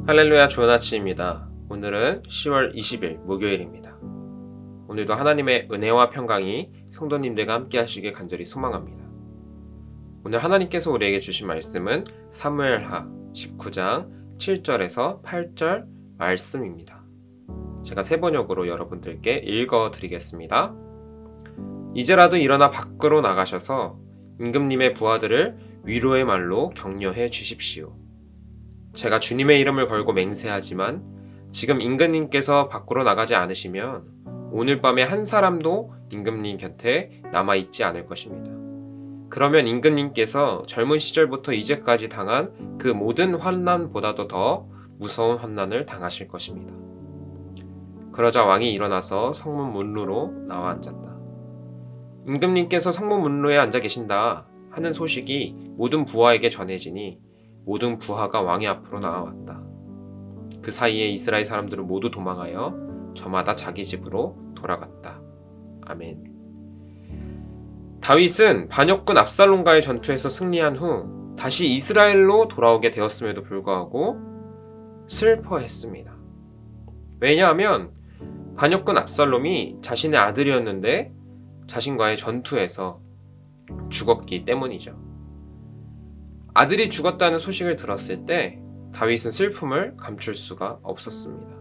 할렐루야, 좋은 아침입니다. 오늘은 10월 20일 목요일입니다. 오늘도 하나님의 은혜와 평강이 성도님들과 함께 하시길 간절히 소망합니다. 오늘 하나님께서 우리에게 주신 말씀은 사무엘하 19장 7절에서 8절 말씀입니다. 제가 세 번역으로 여러분들께 읽어드리겠습니다. 이제라도 일어나 밖으로 나가셔서 임금님의 부하들을 위로의 말로 격려해 주십시오. 제가 주님의 이름을 걸고 맹세하지만 지금 임금님께서 밖으로 나가지 않으시면 오늘 밤에 한 사람도 임금님 곁에 남아있지 않을 것입니다. 그러면 임금님께서 젊은 시절부터 이제까지 당한 그 모든 환난보다도 더 무서운 환난을 당하실 것입니다. 그러자 왕이 일어나서 성문 문루로 나와 앉았다. 임금님께서 성문 문루에 앉아 계신다 하는 소식이 모든 부하에게 전해지니 모든 부하가 왕의 앞으로 나아왔다. 그 사이에 이스라엘 사람들은 모두 도망하여 저마다 자기 집으로 돌아갔다. 아멘. 다윗은 반역군 압살롬과의 전투에서 승리한 후 다시 이스라엘로 돌아오게 되었음에도 불구하고 슬퍼했습니다. 왜냐하면 반역군 압살롬이 자신의 아들이었는데 자신과의 전투에서 죽었기 때문이죠. 아들이 죽었다는 소식을 들었을 때 다윗은 슬픔을 감출 수가 없었습니다.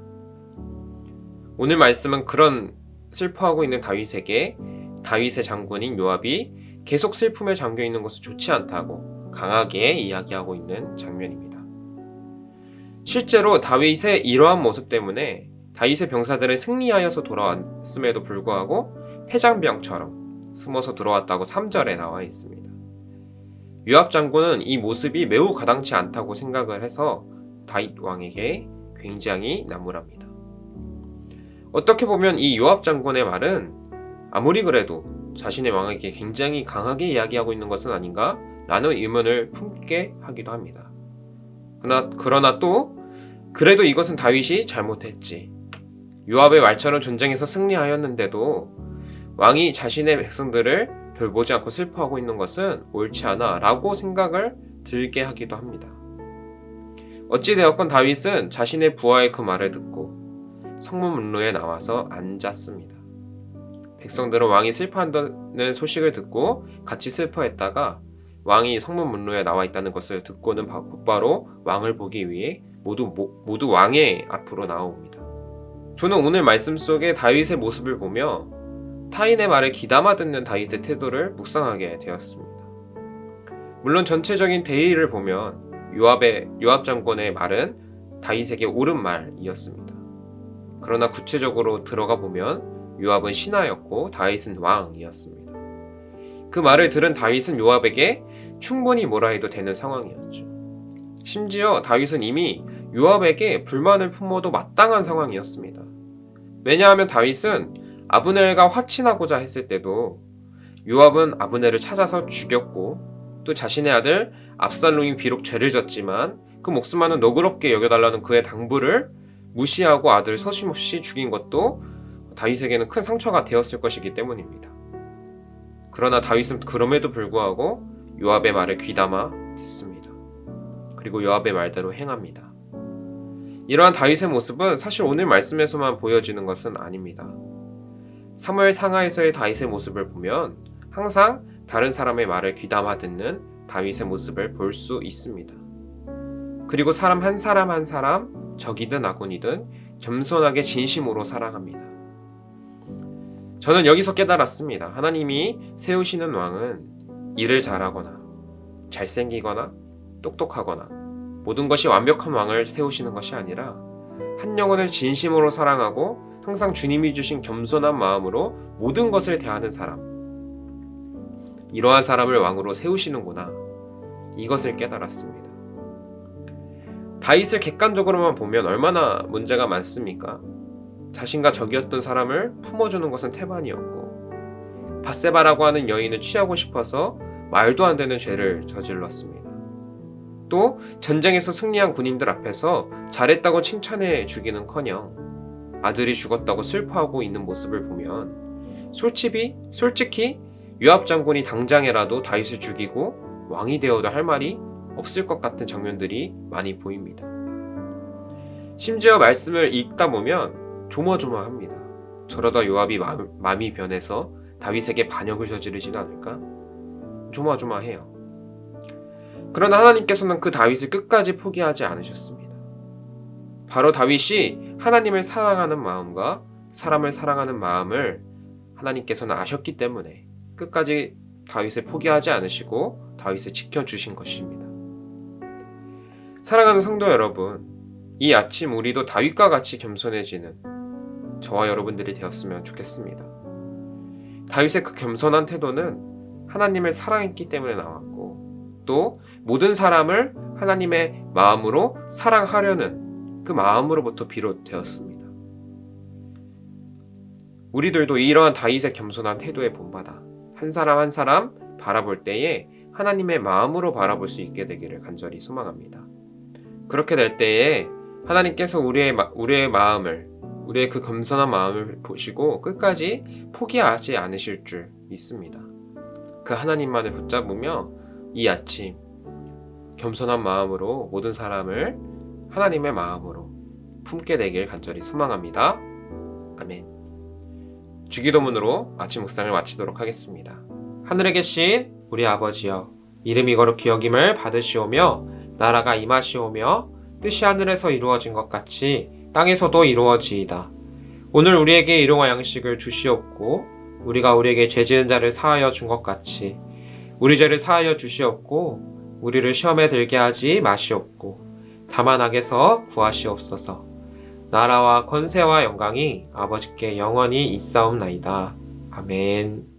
오늘 말씀은 그런 슬퍼하고 있는 다윗에게 다윗의 장군인 요압이 계속 슬픔에 잠겨 있는 것은 좋지 않다고 강하게 이야기하고 있는 장면입니다. 실제로 다윗의 이러한 모습 때문에 다윗의 병사들은 승리하여서 돌아왔음에도 불구하고 패장병처럼 숨어서 들어왔다고 3절에 나와 있습니다. 요압 장군은 이 모습이 매우 가당치 않다고 생각을 해서 다윗 왕에게 굉장히 나무랍니다. 어떻게 보면 이 요압 장군의 말은 아무리 그래도 자신의 왕에게 굉장히 강하게 이야기하고 있는 것은 아닌가 라는 의문을 품게 하기도 합니다. 그러나 또 그래도 이것은 다윗이 잘못했지. 요압의 말처럼 전쟁에서 승리하였는데도 왕이 자신의 백성들을 별 보지 않고 슬퍼하고 있는 것은 옳지 않아 라고 생각을 들게 하기도 합니다. 어찌되었건 다윗은 자신의 부하의 그 말을 듣고 성문 문루에 나와서 앉았습니다. 백성들은 왕이 슬퍼한다는 소식을 듣고 같이 슬퍼했다가 왕이 성문 문루에 나와 있다는 것을 듣고는 곧바로 왕을 보기 위해 모두 왕의 앞으로 나옵니다. 저는 오늘 말씀 속에 다윗의 모습을 보며 타인의 말을 귀담아 듣는 다윗의 태도를 묵상하게 되었습니다. 물론 전체적인 대의를 보면 요압 장군의 말은 다윗에게 옳은 말이었습니다. 그러나 구체적으로 들어가 보면 요압은 신하였고 다윗은 왕이었습니다. 그 말을 들은 다윗은 요압에게 충분히 뭐라 해도 되는 상황이었죠. 심지어 다윗은 이미 요압에게 불만을 품어도 마땅한 상황이었습니다. 왜냐하면 다윗은 아브넬과 화친하고자 했을 때도 요압은 아브넬을 찾아서 죽였고 또 자신의 아들 압살롬이 비록 죄를 졌지만 그 목숨만은 너그럽게 여겨달라는 그의 당부를 무시하고 아들을 서슴없이 죽인 것도 다윗에게는 큰 상처가 되었을 것이기 때문입니다. 그러나 다윗은 그럼에도 불구하고 요압의 말을 귀담아 듣습니다. 그리고 요압의 말대로 행합니다. 이러한 다윗의 모습은 사실 오늘 말씀에서만 보여지는 것은 아닙니다. 사무엘 상하에서의 다윗의 모습을 보면 항상 다른 사람의 말을 귀담아 듣는 다윗의 모습을 볼 수 있습니다. 그리고 사람 한 사람 적이든 아군이든 겸손하게 진심으로 사랑합니다. 저는 여기서 깨달았습니다. 하나님이 세우시는 왕은 일을 잘하거나 잘생기거나 똑똑하거나 모든 것이 완벽한 왕을 세우시는 것이 아니라 한 영혼을 진심으로 사랑하고 항상 주님이 주신 겸손한 마음으로 모든 것을 대하는 사람, 이러한 사람을 왕으로 세우시는구나, 이것을 깨달았습니다. 다윗을 객관적으로만 보면 얼마나 문제가 많습니까? 자신과 적이었던 사람을 품어주는 것은 태반이었고 밧세바라고 하는 여인을 취하고 싶어서 말도 안 되는 죄를 저질렀습니다. 또 전쟁에서 승리한 군인들 앞에서 잘했다고 칭찬해 주기는커녕 아들이 죽었다고 슬퍼하고 있는 모습을 보면 솔직히 요압 장군이 당장에라도 다윗을 죽이고 왕이 되어도 할 말이 없을 것 같은 장면들이 많이 보입니다. 심지어 말씀을 읽다 보면 조마조마합니다. 저러다 요압이 마음이 변해서 다윗에게 반역을 저지르지는 않을까? 조마조마해요. 그러나 하나님께서는 그 다윗을 끝까지 포기하지 않으셨습니다. 바로 다윗이 하나님을 사랑하는 마음과 사람을 사랑하는 마음을 하나님께서는 아셨기 때문에 끝까지 다윗을 포기하지 않으시고 다윗을 지켜주신 것입니다. 사랑하는 성도 여러분, 이 아침 우리도 다윗과 같이 겸손해지는 저와 여러분들이 되었으면 좋겠습니다. 다윗의 그 겸손한 태도는 하나님을 사랑했기 때문에 나왔고, 또 모든 사람을 하나님의 마음으로 사랑하려는 그 마음으로부터 비롯되었습니다. 우리들도 이러한 다윗의 겸손한 태도에 본받아 한 사람 한 사람 바라볼 때에 하나님의 마음으로 바라볼 수 있게 되기를 간절히 소망합니다. 그렇게 될 때에 하나님께서 우리의 마음을, 우리의 그 겸손한 마음을 보시고 끝까지 포기하지 않으실 줄 믿습니다. 그 하나님만을 붙잡으며 이 아침 겸손한 마음으로 모든 사람을 하나님의 마음으로 품게 되길 간절히 소망합니다. 아멘. 주기도문으로 아침 묵상을 마치도록 하겠습니다. 하늘에 계신 우리 아버지여, 이름이 거룩히 여김을 받으시오며 나라가 임하시오며 뜻이 하늘에서 이루어진 것 같이 땅에서도 이루어지이다. 오늘 우리에게 일용할 양식을 주시옵고 우리가 우리에게 죄 지은 자를 사하여 준 것 같이 우리 죄를 사하여 주시옵고 우리를 시험에 들게 하지 마시옵고 다만 악에서 구하시옵소서. 나라와 권세와 영광이 아버지께 영원히 있사옵나이다. 아멘.